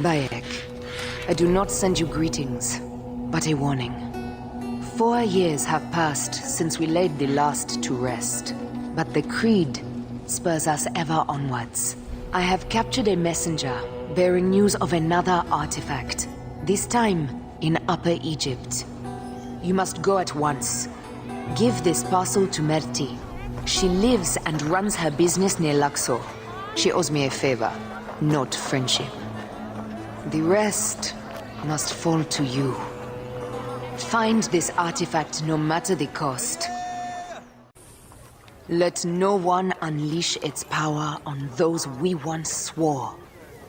Bayek, I do not send you greetings, but a warning. 4 years have passed since we laid the last to rest, but the Creed spurs us ever onwards. I have captured a messenger bearing news of another artifact, this time in Upper Egypt. You must go at once. Give this parcel to Merti. She lives and runs her business near Luxor. She owes me a favor, not friendship. The rest must fall to you. Find this artifact no matter the cost. Let no one unleash its power on those we once swore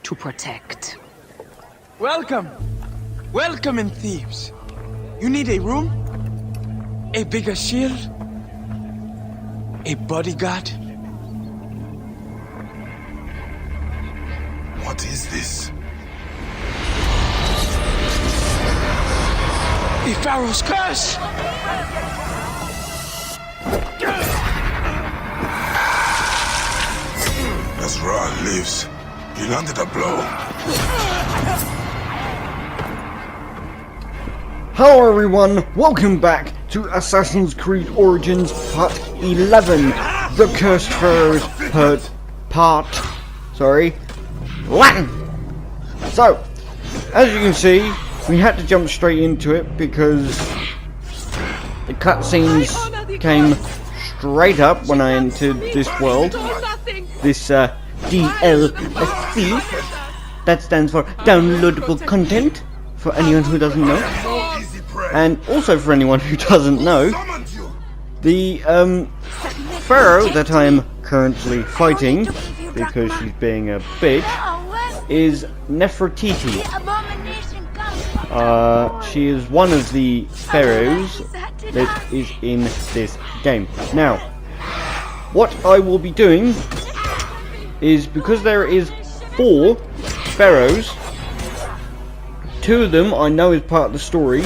to protect. Welcome! Welcome in Thebes. You need a room? A bigger shield? A bodyguard? What is this? The Pharaoh's curse! As Ra lives, he landed a blow. Hello everyone, welcome back to Assassin's Creed Origins Part 11, The Cursed Pharaohs Latin! So, as you can see, we had to jump straight into it because the cutscenes came straight up when I entered this world. This DLC, that stands for Downloadable Content, for anyone who doesn't know. And also for anyone who doesn't know, the Pharaoh that I am currently fighting, because she's being a bitch, is Nefertiti. She is one of the Pharaohs that is in this game. Now, what I will be doing is, because there is 4 Pharaohs, 2 of them I know is part of the story.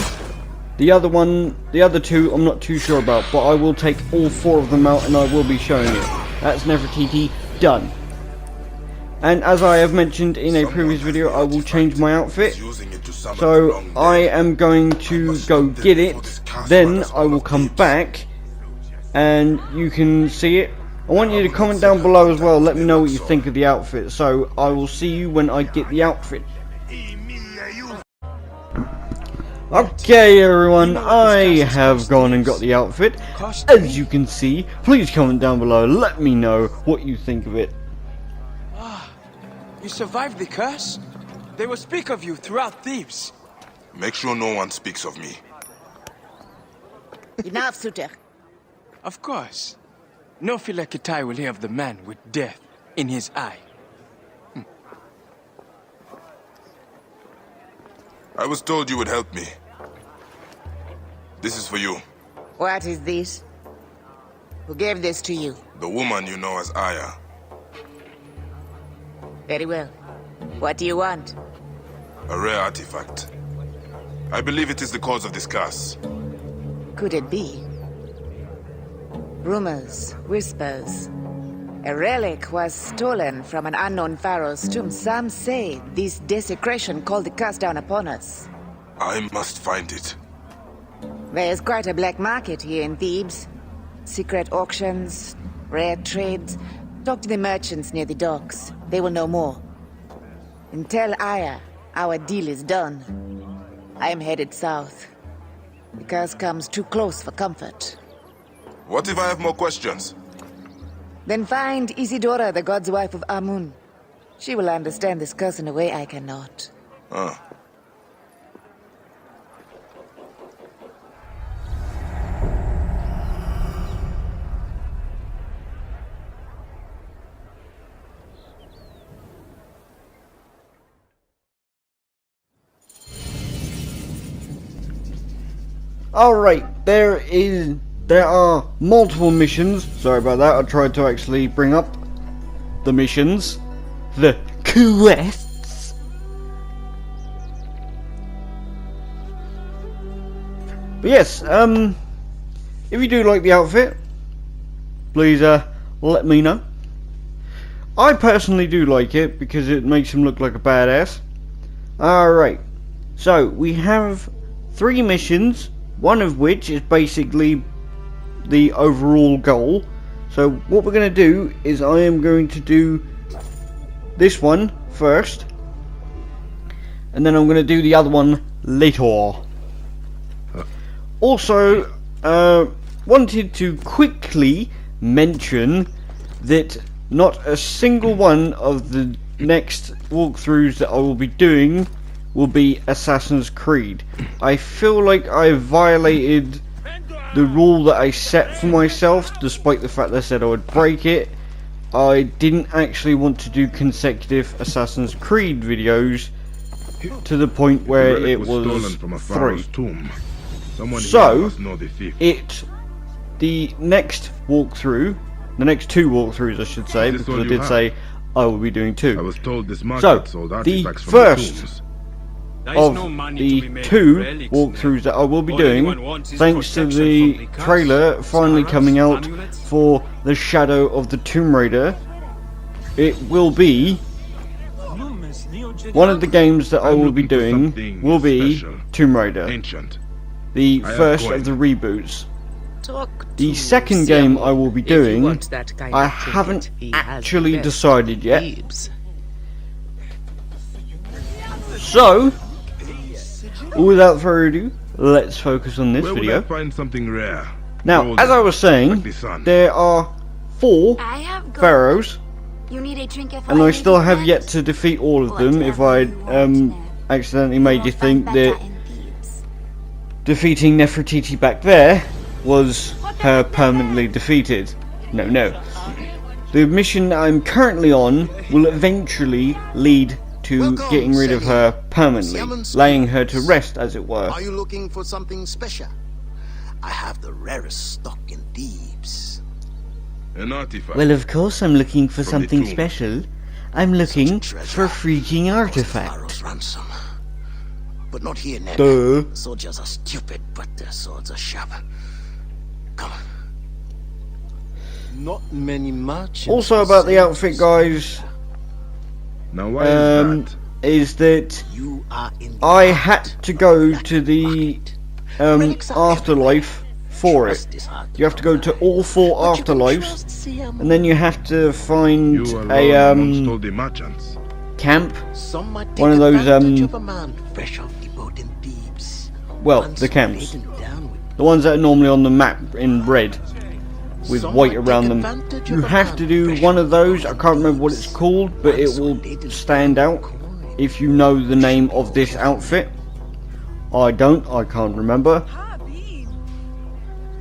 The other 2 I'm not too sure about, but I will take all 4 of them out and I will be showing it. That's Nefertiti done. And as I have mentioned in a previous video, I will change my outfit. So I am going to go get it, then I will come back and you can see it. I want you to comment down below as well, let me know what you think of the outfit. So I will see you when I get the outfit. Okay everyone, I have gone and got the outfit. As you can see, please comment down below, let me know what you think of it. You survived the curse? They will speak of you throughout Thebes. Make sure no one speaks of me. Enough, Suter. Of course. No Philakitai will hear of the man with death in his eye. I was told you would help me. This is for you. What is this? Who gave this to you? The woman you know as Aya. Very well. What do you want? A rare artifact. I believe it is the cause of this curse. Could it be? Rumors, whispers. A relic was stolen from an unknown pharaoh's tomb. Some say this desecration called the curse down upon us. I must find it. There's quite a black market here in Thebes. Secret auctions, rare trades. Talk to the merchants near the docks. They will know more. And tell Aya our deal is done. I am headed south. The curse comes too close for comfort. What if I have more questions? Then find Isidora, the god's wife of Amun. She will understand this curse in a way I cannot. Alright, there are multiple missions. Sorry about that, I tried to actually bring up the missions. The quests. But yes, if you do like the outfit, please let me know. I personally do like it because it makes him look like a badass. Alright, so we have 3 missions, one of which is basically the overall goal. So what we're going to do is I am going to do this one first, and then I'm going to do the other one later. Also, wanted to quickly mention that not a single one of the next walkthroughs that I will be doing will be Assassin's Creed. I feel like I violated the rule that I set for myself, despite the fact that I said I would break it. I didn't actually want to do consecutive Assassin's Creed videos to the point where it was stolen from a Pharaoh's 3. tomb. Someone So, here must know the thief. the next walkthrough, the next 2 walkthroughs I should say, Is this because all I you did have? say I will be doing 2. I was told this market So, sold the artifacts from first the tombs. There is of no money to be the made 2 with relics, walkthroughs man. that I will be All doing, anyone wants is thanks to protection the from the curse. trailer finally Pharaohs, coming out amulets. for the Shadow of the Tomb Raider, it will be one of the games that I I'm will be looking for doing something will be special. Tomb Raider, Ancient. the I have first coin. of the reboots. Talk The to second Siamo. game I will be If you doing, want that kind I of trinket, haven't he has actually the best decided yet. Thebes. So, without further ado, let's focus on this Where would video. I find something rare? Now, Golden, as I was saying, like the sun. there are 4 I have gold. Pharaohs, You need a trinket for and I identity still have theft? yet to defeat all of them. If I Whatever you want, man. accidentally made you think Better that in Thebes. defeating Nefertiti back there was her permanently defeated. No, no. The mission that I'm currently on will eventually lead to Welcome, getting rid of her permanently, Siamon's laying her to Spears. rest, as it were. Are you looking for something special? I have the rarest stock in Thebes. An artifact. Well, of course I'm looking for From the something tomb. special. I'm looking Such treasure for a freaking cost artifact. Pharaoh's ransom. But not here, Ned. Duh. Soldiers are stupid, but their swords are sharp. Come on. Not many merchants. Also about the outfit, guys, Now why is that? You that are in the I heart had to go of to that the market. Relics are afterlife for Trust it. is hard You have to go come to by. all 4 But you can afterlives, trust Siam. and then you have to find You alone a amongst all the merchants. camp. Some might take one of those, advantage of a man fresh off the boat in Thebes. Well, Once the camps. laden down with The ones that are normally on the map in red, with Some white might around take them. advantage You of a have man to do fresh one off of the those. boat I in can't remember what Thebes. it's called, but it Once will laden stand down out with coin. if you know the name of this outfit. I don't. I can't remember.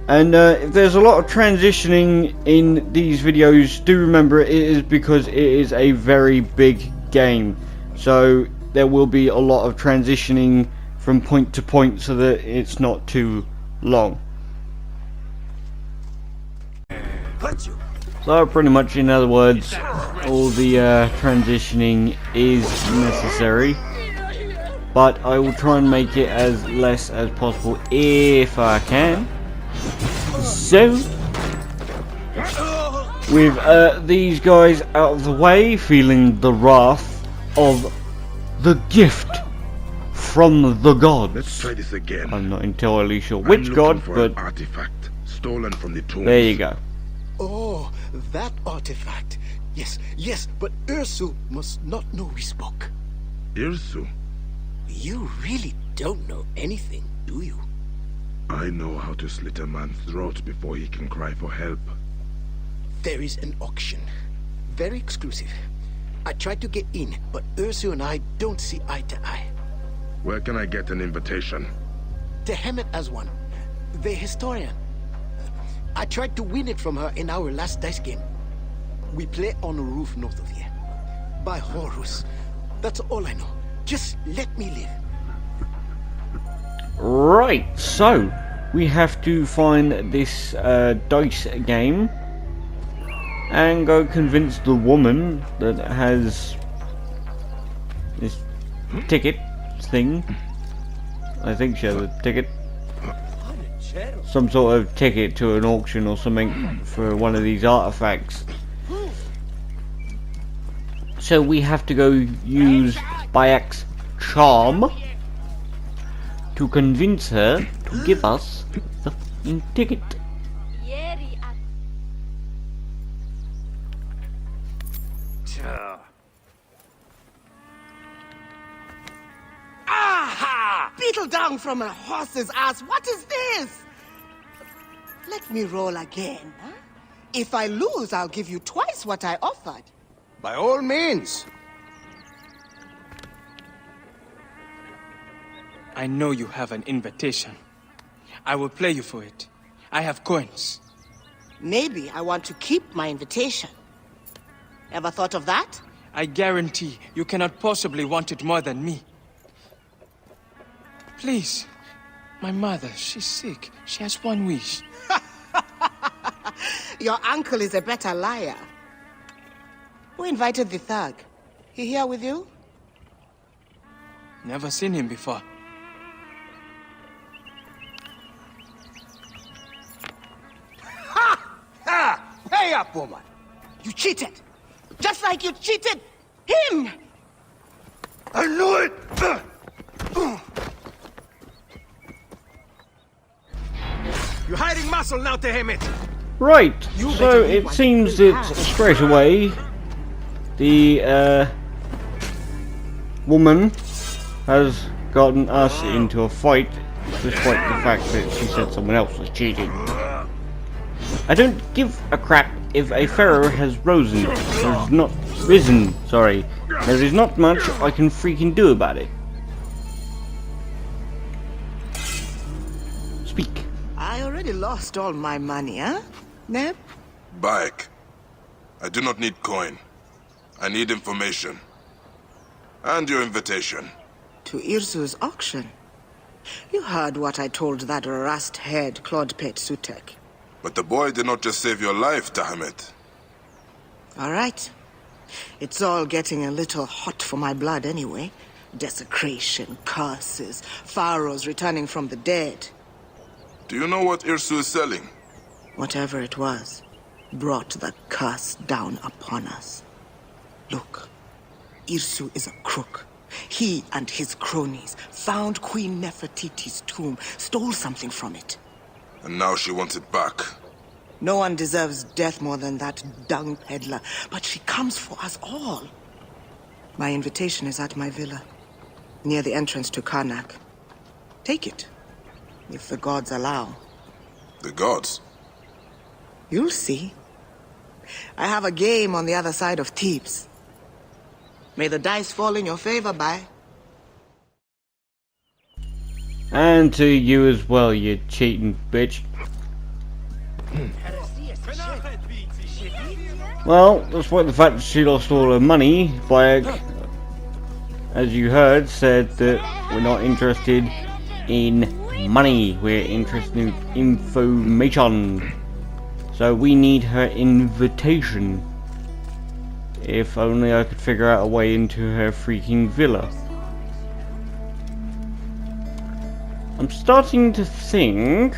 And if there's a lot of transitioning in these videos, do remember it is because it is a very big game. So there will be a lot of transitioning from point to point so that it's not too long. So pretty much, in other words, all the transitioning is necessary. But I will try and make it as less as possible if I can. So, with these guys out of the way, feeling the wrath of the gift from the gods. Let's try this again. I'm not entirely sure I'm which looking god, for but an artifact stolen from the tombs. there you go. Oh, that artifact. Yes, yes, but Ursu must not know we spoke. Irsu, You really don't know anything, do you? I know how to slit a man's throat before he can cry for help. There is an auction. Very exclusive. I tried to get in, but Ursu and I don't see eye to eye. Where can I get an invitation? Tehemet as one. The historian. I tried to win it from her in our last dice game. We play on a roof north of here. By Horus. That's all I know. Just let me live. Right, so we have to find this dice game and go convince the woman that has this ticket thing. I think she has a ticket. Some sort of ticket to an auction or something for one of these artifacts. So we have to go use Bayek's charm to convince her to give us the f***ing ticket. Aha! Beetle down from a horse's ass. What is this? Let me roll again. Huh? If I lose, I'll give you twice what I offered. By all means. I know you have an invitation. I will play you for it. I have coins. Maybe I want to keep my invitation. Ever thought of that? I guarantee you cannot possibly want it more than me. Please. My mother, she's sick. She has one wish. Your uncle is a better liar. Who invited the thug? He here with you? Never seen him before. Ha! Pay up, woman! You cheated! Just like you cheated him! I knew it! You're hiding muscle now, Tehemet! Right, so it seems that straight away the woman has gotten us into a fight, despite the fact that she said someone else was cheating. I don't give a crap if a pharaoh has risen. Sorry. There is not much I can freaking do about it. Speak. I already lost all my money, huh? Neb? Bayek. I do not need coin. I need information. And your invitation. To Irzu's auction. You heard what I told that rust-haired Claude-Pet Sutek. But the boy did not just save your life, Tahamet. All right. It's all getting a little hot for my blood anyway. Desecration, curses, pharaohs returning from the dead. Do you know what Irsu is selling? Whatever it was, brought the curse down upon us. Look, Irsu is a crook. He and his cronies found Queen Nefertiti's tomb, stole something from it. And now she wants it back. No one deserves death more than that dung peddler, but she comes for us all. My invitation is at my villa, near the entrance to Karnak. Take it, if the gods allow. The gods? You'll see. I have a game on the other side of Thebes. May the dice fall in your favor, Bai. And to you as well, you cheating bitch. Well, despite the fact that she lost all her money, Bayek, as you heard, said that we're not interested in money, we're interested in information. So we need her invitation. If only I could figure out a way into her freaking villa. I'm starting to think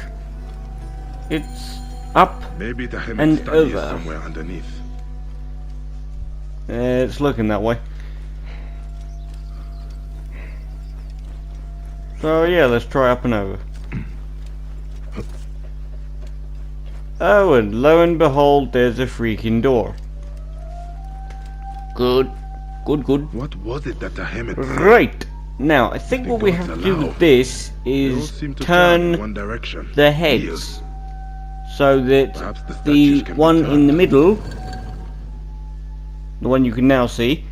it's up Maybe the and is over. somewhere underneath. It's looking that way. So yeah, let's try up and over. Oh, and lo and behold, there's a freaking door. Good. Good. What was it that the Hemet Right. Now, I think what we have to do with this is turn the heads so that the one in the middle, the one you can now see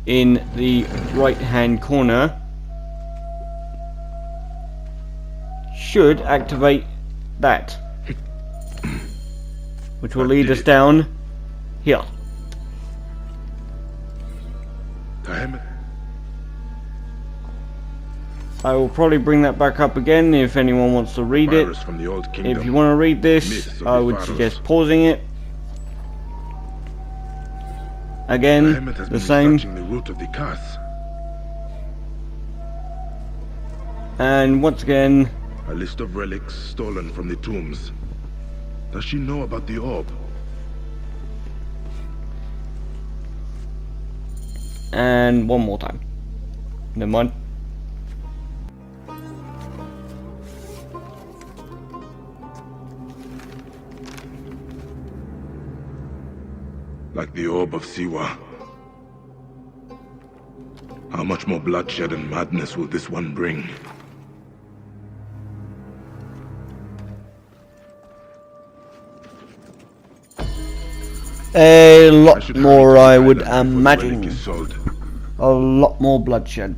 in the right hand corner, should activate that, which will lead us down here. I will probably bring that back up again if anyone wants to read it. From the old If you want to read this, I would suggest pausing it. Again, the same. The root of the curse. And once again, A list of relics stolen from the tombs. Does she know about the orb? and one more time. never mind. Like the orb of Siwa. How much more bloodshed and madness will this one bring? A lot more, I would before the relic imagine. is sold. A lot more bloodshed.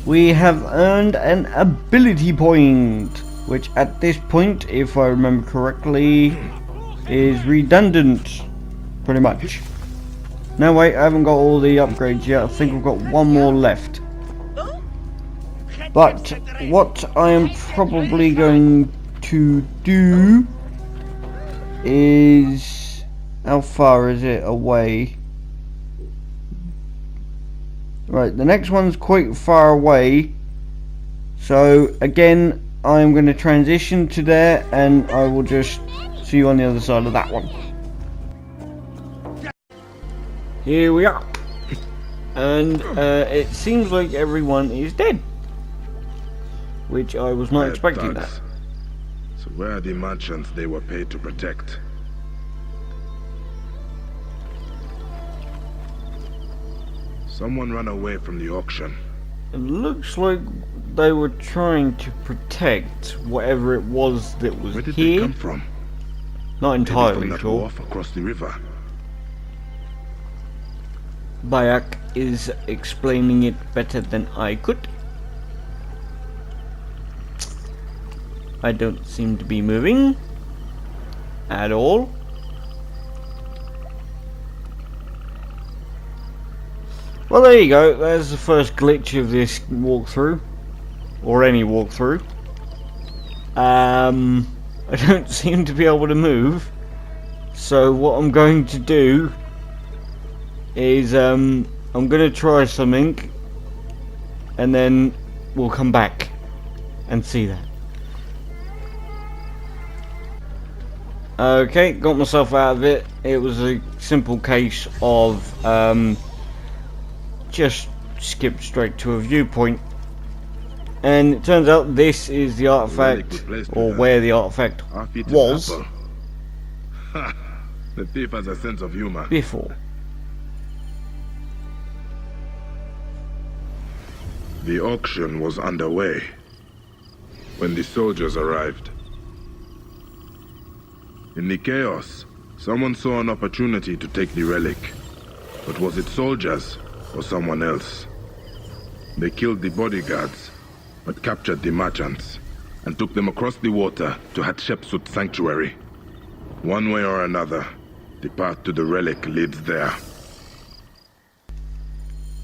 We have earned an ability point, which at this point, if I remember correctly, is redundant, pretty much. No, wait, I haven't got all the upgrades yet. I think we've got one more left. But what I am probably going to do is... How far is it away? Right, the next one's quite far away. So, again, I'm going to transition to there, and I will just see you on the other side of that one. Here we are. And it seems like everyone is dead. Which I was not expecting that. So where are the merchants they were paid to protect? Someone ran away from the auction. It looks like they were trying to protect whatever it was that was Where did here. they come from? Not Maybe entirely from that sure. wharf across the river. Bayak is explaining it better than I could. I don't seem to be moving at all. Well, there you go. There's the first glitch of this walkthrough, or any walkthrough. I don't seem to be able to move, so what I'm going to do is I'm going to try something, and then we'll come back and see that. Okay, got myself out of it. It was a simple case of just skip straight to a viewpoint, and it turns out this is the artifact, or where the artifact was The thief has a sense of humor. before. The auction was underway when the soldiers arrived. In the chaos, someone saw an opportunity to take the relic. But was it soldiers or someone else? They killed the bodyguards, but captured the merchants and took them across the water to Hatshepsut Sanctuary. One way or another, the path to the relic leads there.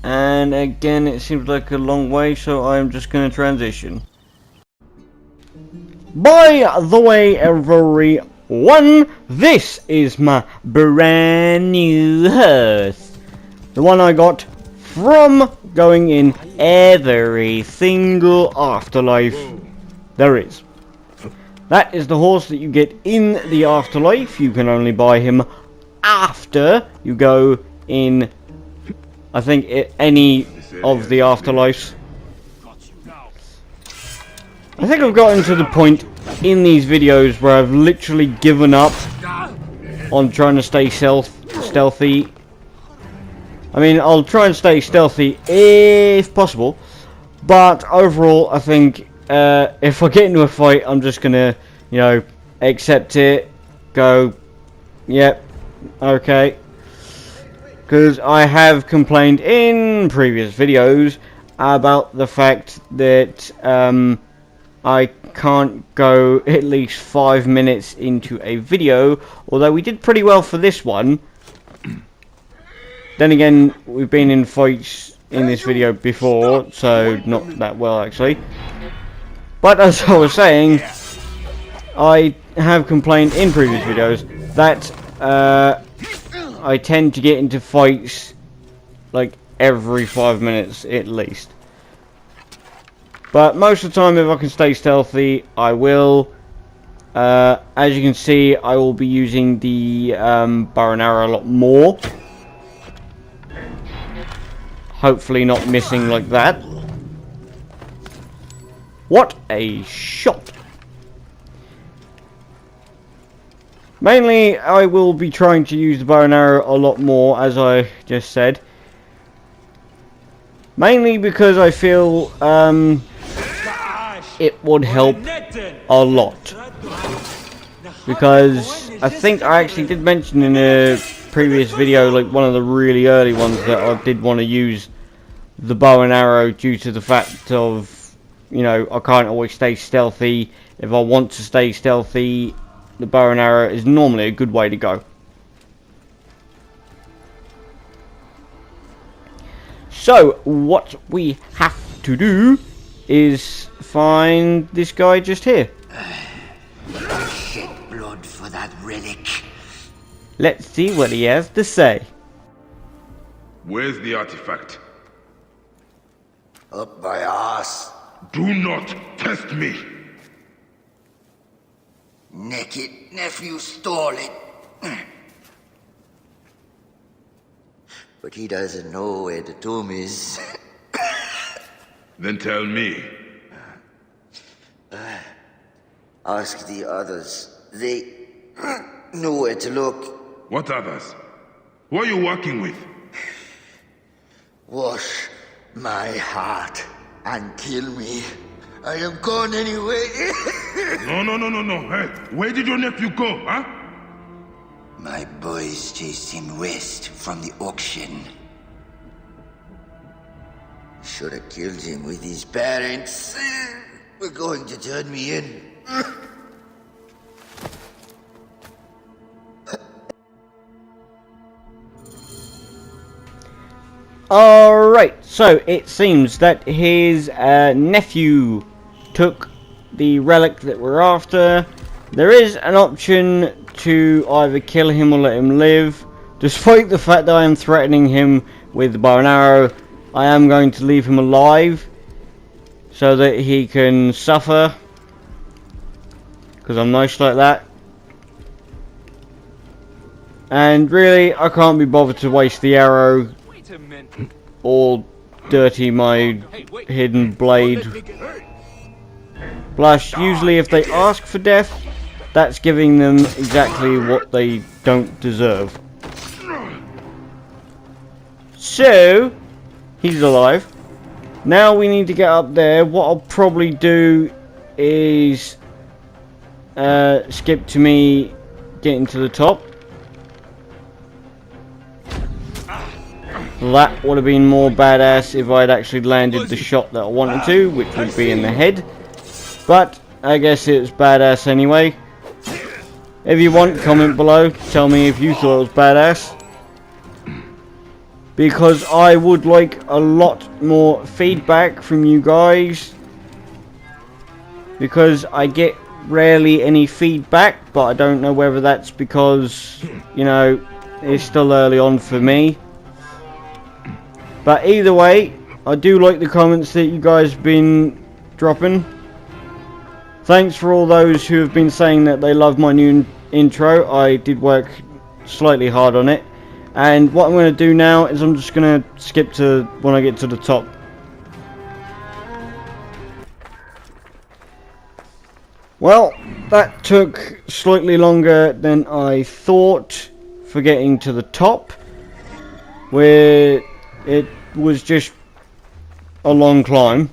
And again, it seems like a long way, so I'm just going to transition. By the way, everyone, this is my brand new horse. The one I got from going in every single afterlife there is. That is the horse that you get in the afterlife. You can only buy him after you go in, I think, any of the afterlives. I think I've gotten to the point in these videos where I've literally given up on trying to stay stealthy. I mean, I'll try and stay stealthy if possible, but overall I think if I get into a fight, I'm just gonna, you know, accept it, go, yep, okay. Because I have complained in previous videos about the fact that I can't go at least 5 minutes into a video, although we did pretty well for this one. Then again, we've been in fights in this video before, so not that well actually. But as I was saying, I have complained in previous videos that I tend to get into fights like every 5 minutes at least. But most of the time, if I can stay stealthy, I will. As you can see, I will be using the bow and arrow a lot more. hopefully not missing like that. What a shot! Mainly, I will be trying to use the bow and arrow a lot more, as I just said. Mainly because I feel it would help a lot. Because I think I actually did mention in a previous video, like one of the really early ones, that I did want to use the bow and arrow due to the fact of, you know, I can't always stay stealthy. If I want to stay stealthy, the bow and arrow is normally a good way to go. So, what we have to do is find this guy just here. Shed blood for that relic. Let's see what he has to say. Where's the artifact? Up my ass. Do not test me! Naked nephew stole it. But he doesn't know where the tomb is. Then tell me. Ask the others. They know where to look. What others? Who are you working with? Wash my heart and kill me. I am gone anyway. No. Hey, where did your nephew go, huh? My boys chased him west from the auction. Should have killed him with his parents. We're going to turn me in. Alright, so it seems that his nephew took the relic that we're after. There is an option to either kill him or let him live. Despite the fact that I am threatening him with the bow and arrow, I am going to leave him alive so that he can suffer, because I'm nice like that. And really, I can't be bothered to waste the arrow or dirty my hidden blade. Plus, usually if they ask for death, that's giving them exactly what they don't deserve. So, he's alive. Now we need to get up there. What I'll probably do is skip to me getting to the top. That would have been more badass if I'd actually landed the shot that I wanted to, which would be in the head. But I guess it was badass anyway. If you want, comment below. Tell me if you thought it was badass. Because I would like a lot more feedback from you guys. Because I get rarely any feedback, but I don't know whether that's because, you know, it's still early on for me. But either way, I do like the comments that you guys have been dropping. Thanks for all those who have been saying that they love my new intro. I did work slightly hard on it. And what I'm going to do now is I'm just going to skip to when I get to the top. Well, that took slightly longer than I thought for getting to the top, where it was just a long climb.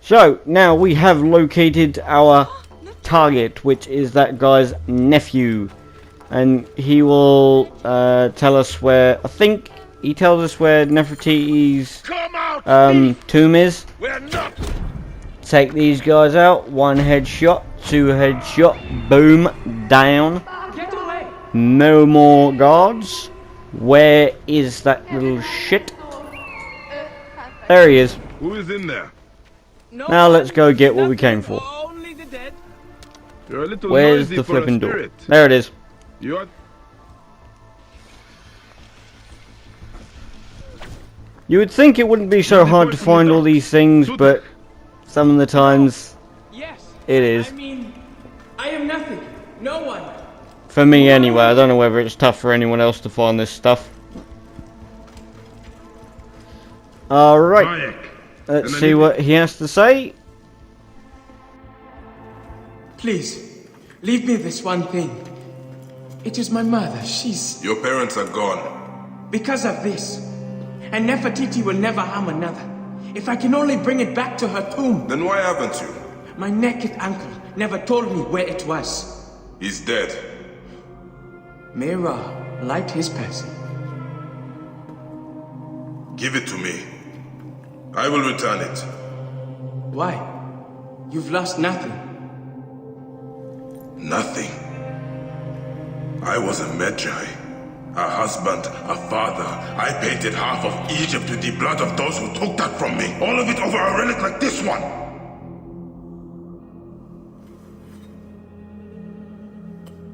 So now we have located our target, which is that guy's nephew, and he will tell us where. I think he tells us where Nefertiti's tomb is. Take these guys out. 1 headshot, 2 headshot, boom, down. No more guards. Where is that little shit? There he is. Who is in there? Now let's go get what we came for. You're a little Where's noisy the for a flipping door? spirit. There it is. You're... You would think it wouldn't be so hard to find all these things, but some of the times it is. I mean, I am nothing. No one. For me anyway. I don't know whether it's tough for anyone else to find this stuff. Alright, Bayek. let's see what he has to say. Please, leave me this one thing. It is my mother. She's... Your parents are gone. Because of this. And Nefertiti will never harm another. If I can only bring it back to her tomb. Then why haven't you? My naked uncle never told me where it was. He's dead. May Ra light his passing. Give it to me. I will return it. Why? You've lost nothing. Nothing. I was a Magi. A husband, a father. I painted half of Egypt with the blood of those who took that from me. All of it over a relic like this one.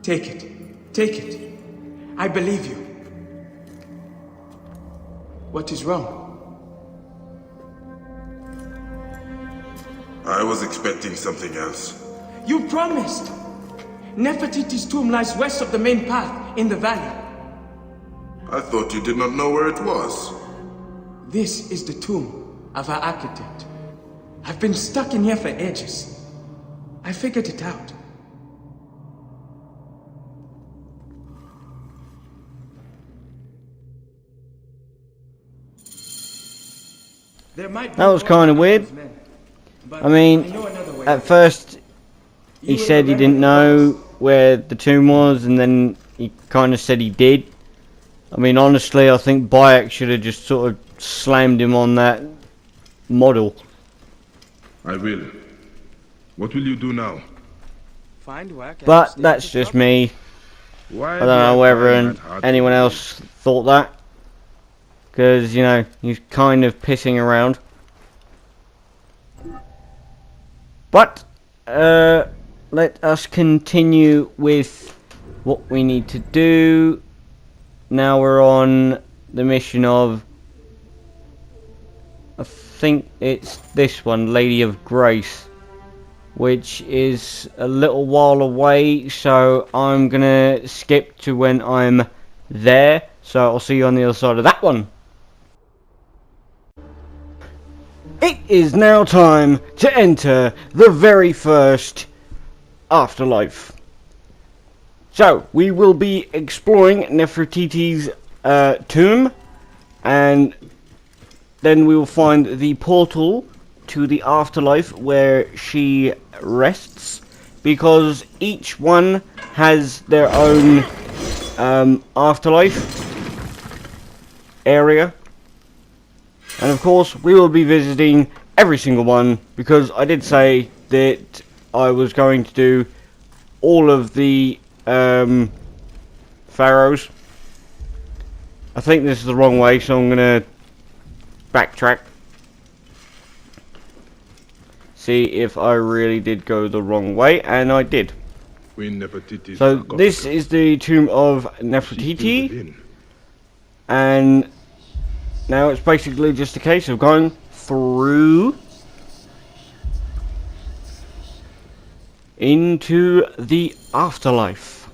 Take it. Take it. I believe you. What is wrong? I was expecting something else. You promised! Nefertiti's tomb lies west of the main path, in the valley. I thought you did not know where it was. This is the tomb of our architect. I've been stuck in here for ages. I figured it out. That was kind of weird. I mean, at first he said he didn't know where the tomb was, and then he kind of said he did. I mean, honestly, I think Bayek should have just sort of slammed him on that model. I will. What will you do now? Find work. But that's just me. Why I don't know whether anyone else thought that. Because, you know, he's kind of pissing around. But, let us continue with what we need to do. Now we're on the mission of, I think it's this one, Lady of Grace, which is a little while away, so I'm gonna skip to when I'm there. So I'll see you on the other side of that one. It is now time to enter the very first afterlife. So, we will be exploring Nefertiti's tomb, and then we will find the portal to the afterlife where she rests, because each one has their own afterlife area. And of course, we will be visiting every single one, because I did say that I was going to do all of the Pharaohs. I think this is the wrong way, so I'm going to backtrack. See if I really did go the wrong way, and I did. So this is the tomb of Nefertiti, and now it's basically just a case of going through into the afterlife.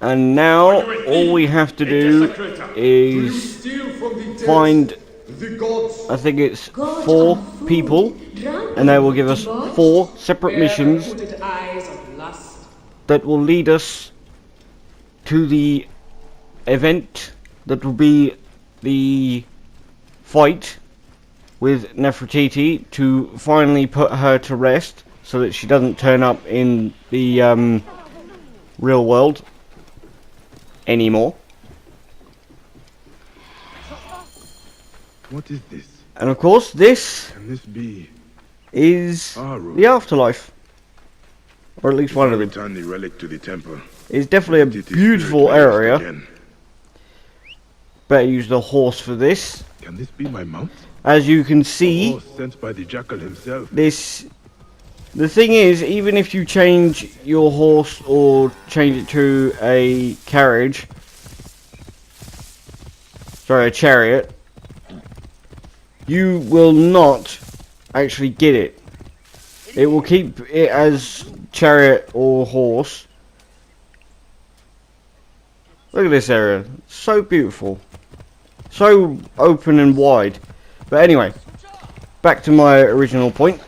And now all we have to do is find, I think it's 4 people, and they will give us 4 separate missions that will lead us to the event that will be the fight with Nefertiti, to finally put her to rest so that she doesn't turn up in the real world anymore. What is this? And of course, this Can this be is Pharaoh? the afterlife, or at least one of them. Return the relic to the temple. It's definitely a Nefertiti's beautiful spirit lives area. again. Better use the horse for this. Can this be my mount? As you can A see, horse sent by the jackal himself. the thing is, even if you change your horse or change it to a carriage, sorry, a chariot, you will not actually get it. It will keep it as chariot or horse, Look at this area. So beautiful. So open and wide. But anyway, back to my original point.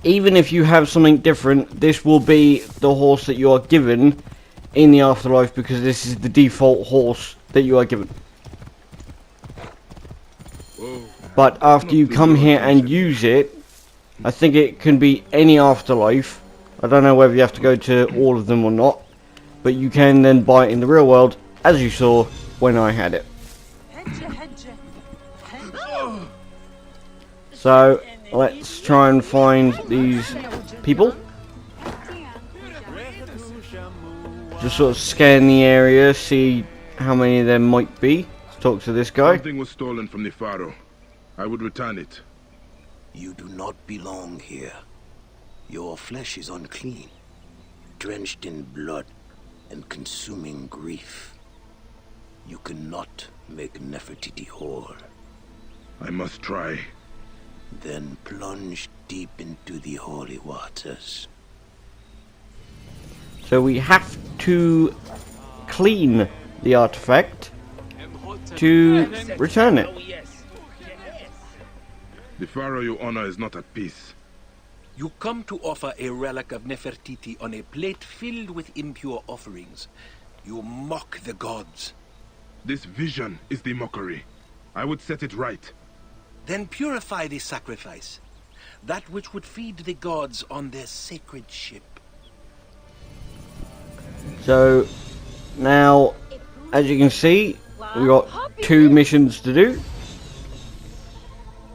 Even if you have something different, this will be the horse that you are given in the afterlife, because this is the default horse that you are given. But after you come here and use it, I think it can be any afterlife. I don't know whether you have to go to all of them or not, but you can then buy it in the real world, as you saw when I had it. So let's try and find these people. Just sort of scan the area, see how many there might be. Let's talk to this guy. Something was stolen from the Pharaoh. I would return it. You do not belong here. Your flesh is unclean, drenched in blood and consuming grief. You cannot make Nefertiti whole. I must try. Then plunge deep into the holy waters. So we have to clean the artifact to return it. The Pharaoh you honor is not at peace. You come to offer a relic of Nefertiti on a plate filled with impure offerings. You mock the gods. This vision is the mockery. I would set it right. Then purify the sacrifice, that which would feed the gods on their sacred ship. So now, as you can see, we've got 2 missions to do.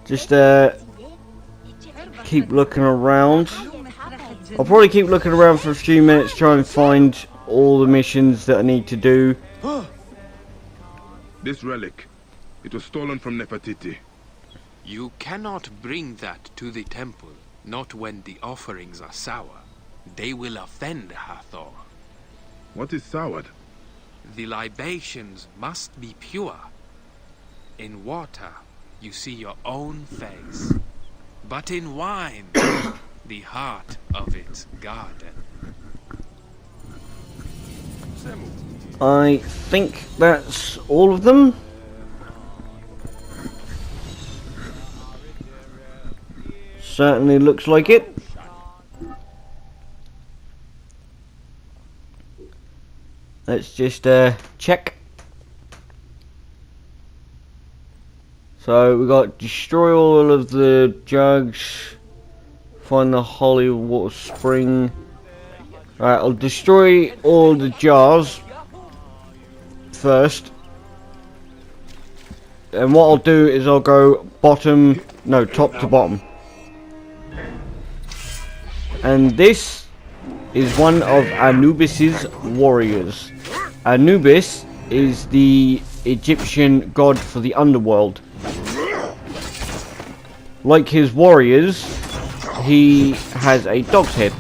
Just keep looking around. I'll probably keep looking around for a few minutes, try and find all the missions that I need to do. This relic, it was stolen from Nefertiti. You cannot bring that to the temple, not when the offerings are sour. They will offend Hathor. What is soured? The libations must be pure. In water, you see your own face. But in wine, the heart of its garden. I think that's all of them. Certainly looks like it. Let's just check. So we got destroy all of the jugs, find the holy water spring. Alright, I'll destroy all the jars first. And what I'll do is I'll go top to bottom. And this is one of Anubis's warriors. Anubis is the Egyptian god for the underworld. Like his warriors, he has a dog's head.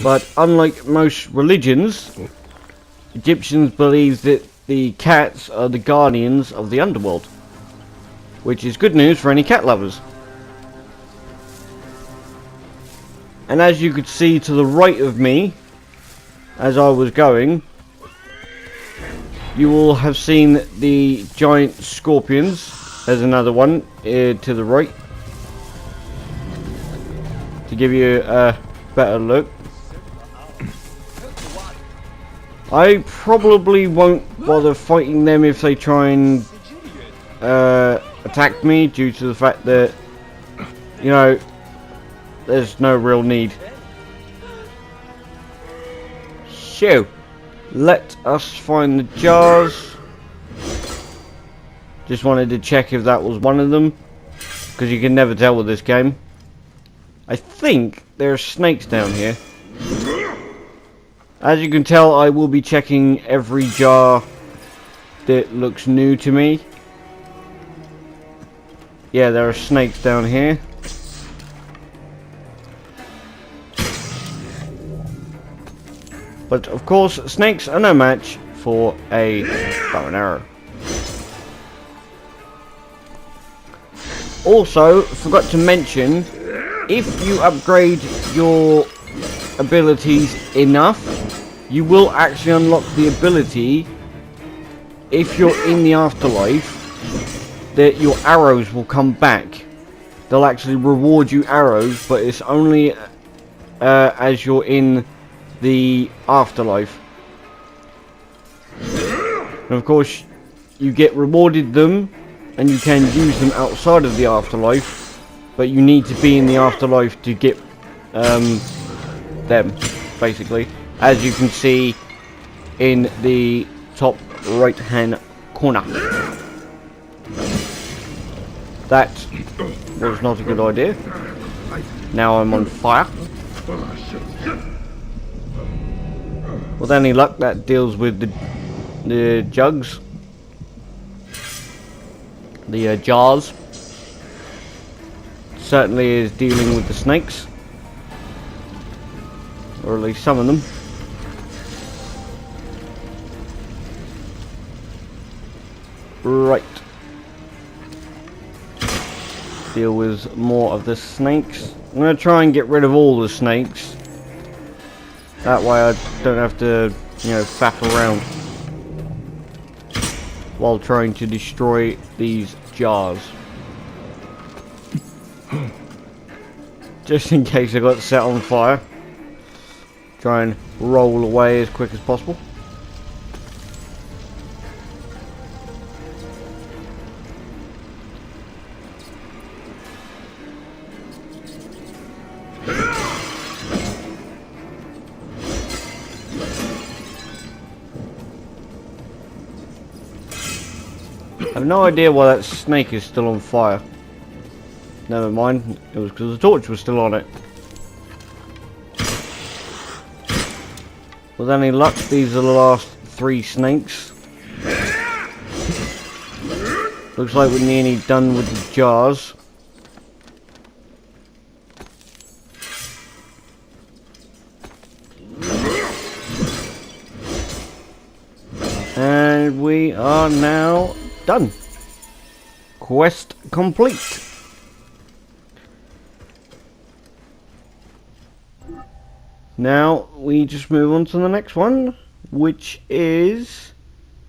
But unlike most religions, Egyptians believe that the cats are the guardians of the underworld, which is good news for any cat lovers. And as you could see to the right of me, as I was going, you will have seen the giant scorpions. There's another one to the right, to give you a better look. I probably won't bother fighting them if they try and attack me, due to the fact that, you know, there's no real need. So, let us find the jars. Just wanted to check if that was one of them, because you can never tell with this game. I think there are snakes down here. As you can tell, I will be checking every jar that looks new to me. Yeah, there are snakes down here. But of course, snakes are no match for a bow and arrow. Also, forgot to mention, if you upgrade your abilities enough, you will actually unlock the ability, if you're in the afterlife, that your arrows will come back. They'll actually reward you arrows, but it's only as you're in the afterlife. And of course, you get rewarded them, and you can use them outside of the afterlife, but you need to be in the afterlife to get them, basically, as you can see in the top right hand corner. That was not a good idea. Now I'm on fire. With any luck, that deals with the jugs, the jars. Certainly is dealing with the snakes, or at least some of them. Right. Deal with more of the snakes. I'm going to try and get rid of all the snakes. That way I don't have to, you know, faff around while trying to destroy these jars. Just in case I got set on fire. Try and roll away as quick as possible. I have no idea why that snake is still on fire. Never mind, it was because the torch was still on it. With any luck, these are the last 3 snakes. Looks like we're nearly done with the jars. And we are now done. Quest complete. Now we just move on to the next one, which is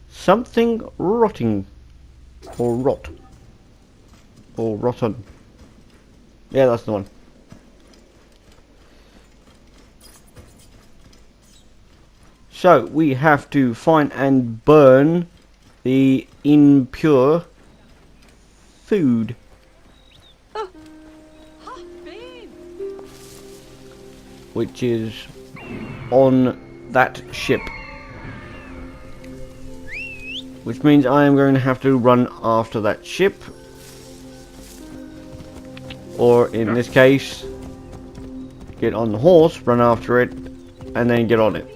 something rotting, or rot, or rotten. Yeah, that's the one. So we have to find and burn the impure food. Which is on that ship. Which means I am going to have to run after that ship. Or in this case, get on the horse, run after it, and then get on it.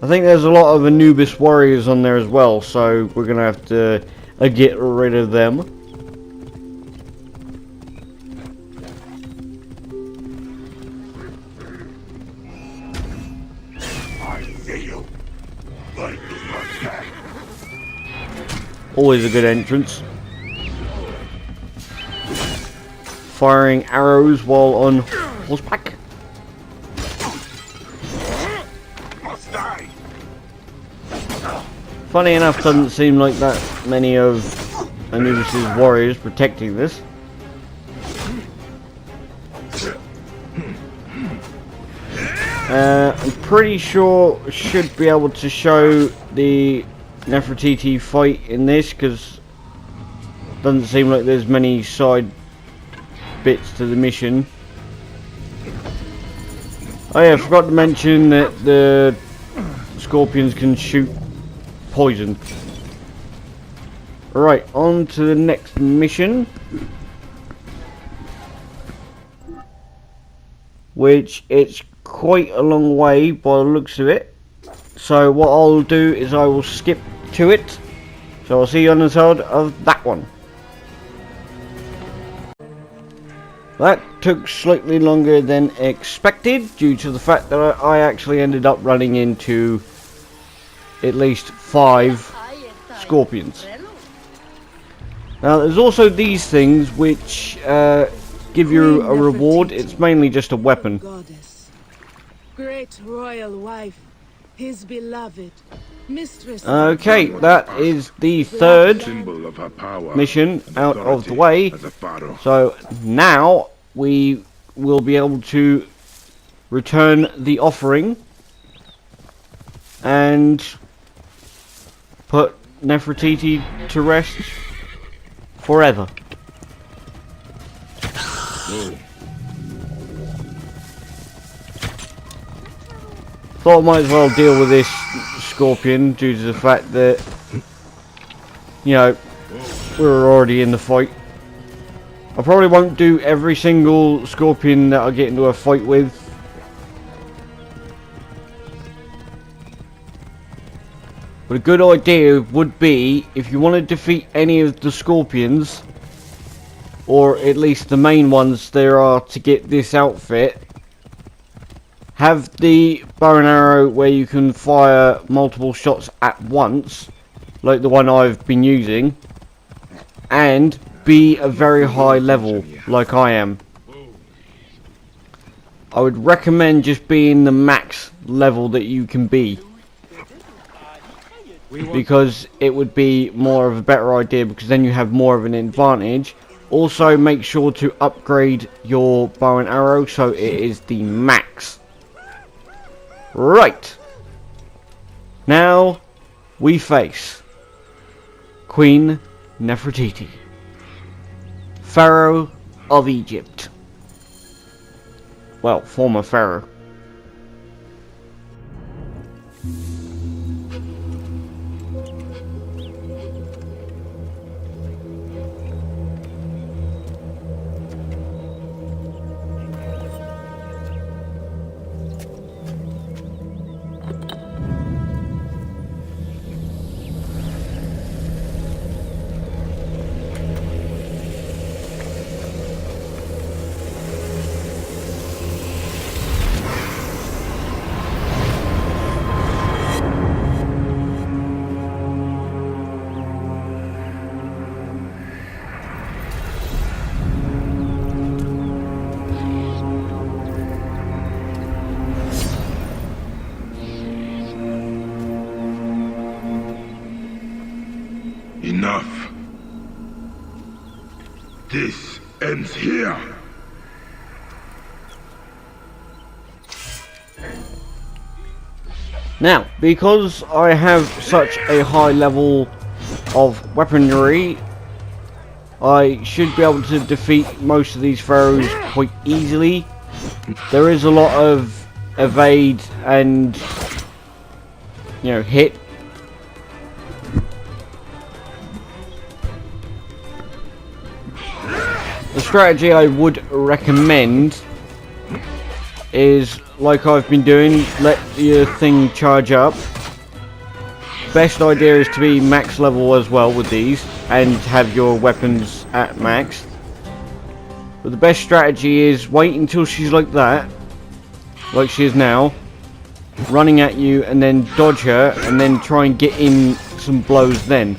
I think there's a lot of Anubis warriors on there as well, so we're going to have to get rid of them. Always a good entrance. Firing arrows while on horseback. Funny enough, doesn't seem like that many of Anubis' warriors protecting this. I'm pretty sure should be able to show the Nefertiti fight in this, because doesn't seem like there's many side bits to the mission. Oh yeah, I forgot to mention that the scorpions can shoot poison. Right, on to the next mission, which it's quite a long way by the looks of it. So what I'll do is I will skip to it. So I'll see you on the side of that one. That took slightly longer than expected due to the fact that I actually ended up running into at least 5 scorpions. Now there's also these things which give you a reward. It's mainly just a weapon. Goddess, great royal wife, his beloved, mistress. Okay, that is the third Symbol of her power mission and out of the authority way. as a pharaoh. So now we will be able to return the offering and put Nefertiti to rest forever. Thought I might as well deal with this scorpion due to the fact that, you know, we're already in the fight. I probably won't do every single scorpion that I get into a fight with. But a good idea would be, if you want to defeat any of the scorpions, or at least the main ones there are to get this outfit, have the bow and arrow where you can fire multiple shots at once, like the one I've been using, and be a very high level, like I am. I would recommend just being the max level that you can be, because it would be more of a better idea, because then you have more of an advantage. Also, make sure to upgrade your bow and arrow so it is the max. Right, now we face Queen Nefertiti, Pharaoh of Egypt. Well, former Pharaoh. Enough. This ends here. Now, because I have such a high level of weaponry, I should be able to defeat most of these pharaohs quite easily. There is a lot of evade and, you know, hit. The strategy I would recommend is, like I've been doing, let your thing charge up. Best idea is to be max level as well with these, and have your weapons at max. But the best strategy is wait until she's like that, like she is now, running at you, and then dodge her, and then try and get in some blows then.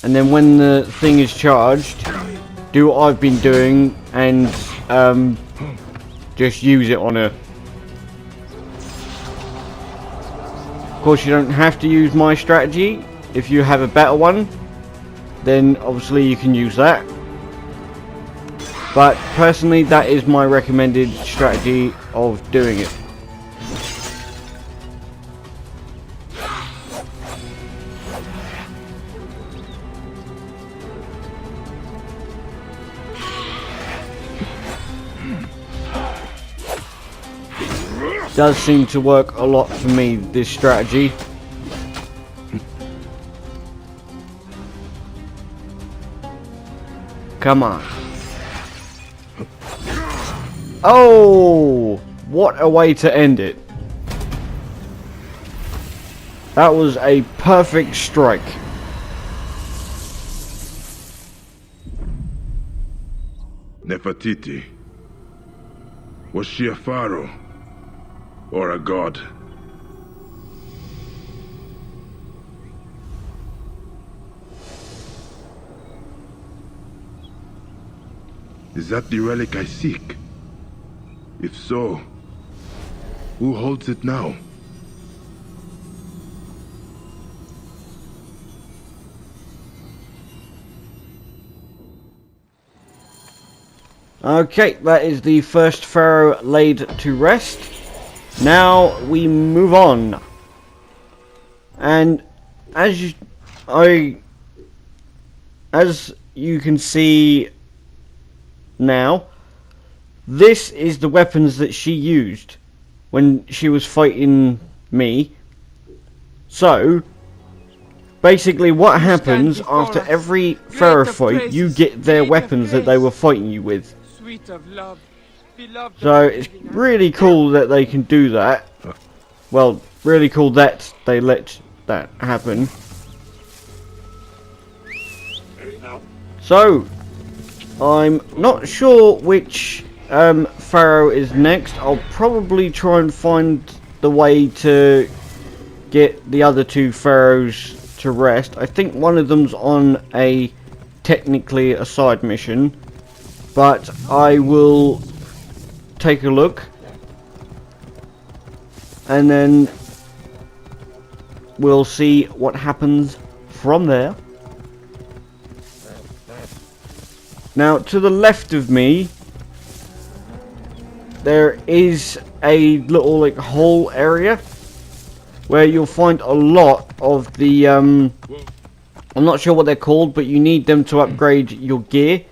And then when the thing is charged, do what I've been doing and just use it on her. Of course, you don't have to use my strategy. If you have a better one, then obviously you can use that. But personally, that is my recommended strategy of doing it. Does seem to work a lot for me, this strategy. Come on. Oh, what a way to end it. That was a perfect strike. Nefertiti. Was she a pharaoh? Or a god? Is that the relic I seek? If so, who holds it now? Okay, that is the first pharaoh laid to rest. Now we move on. And as you can see now, this is the weapons that she used when she was fighting me. So basically what happens after every pharaoh fight, you get their weapons that they were fighting you with. So it's really cool that they can do that. Well, really cool that they let that happen. So I'm not sure which pharaoh is next. I'll probably try and find the way to get the other two pharaohs to rest. I think one of them's on technically a side mission, but I will take a look and then we'll see what happens from there. Now to the left of me there is a little hole area where you'll find a lot of the I'm not sure what they're called, but you need them to upgrade your gear.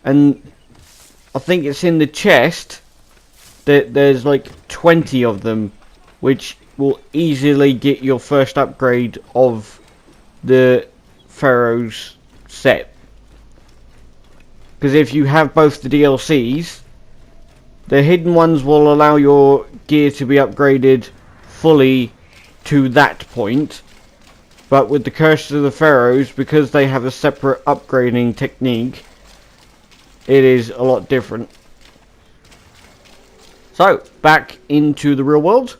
And I think it's in the chest that there's 20 of them, which will easily get your first upgrade of the Pharaohs set. Because if you have both the DLCs, the hidden ones will allow your gear to be upgraded fully to that point. But with the Curse of the Pharaohs, because they have a separate upgrading technique, it is a lot different. So, back into the real world.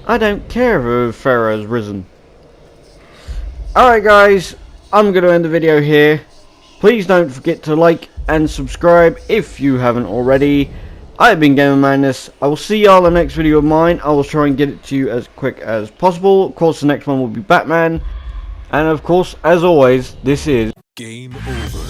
I don't care if Pharaoh's risen. Alright guys, I'm going to end the video here. Please don't forget to like and subscribe if you haven't already. I've been GamerMadness. I will see y'all in the next video of mine. I will try and get it to you as quick as possible. Of course, the next one will be Batman. And of course, as always, this is Game over.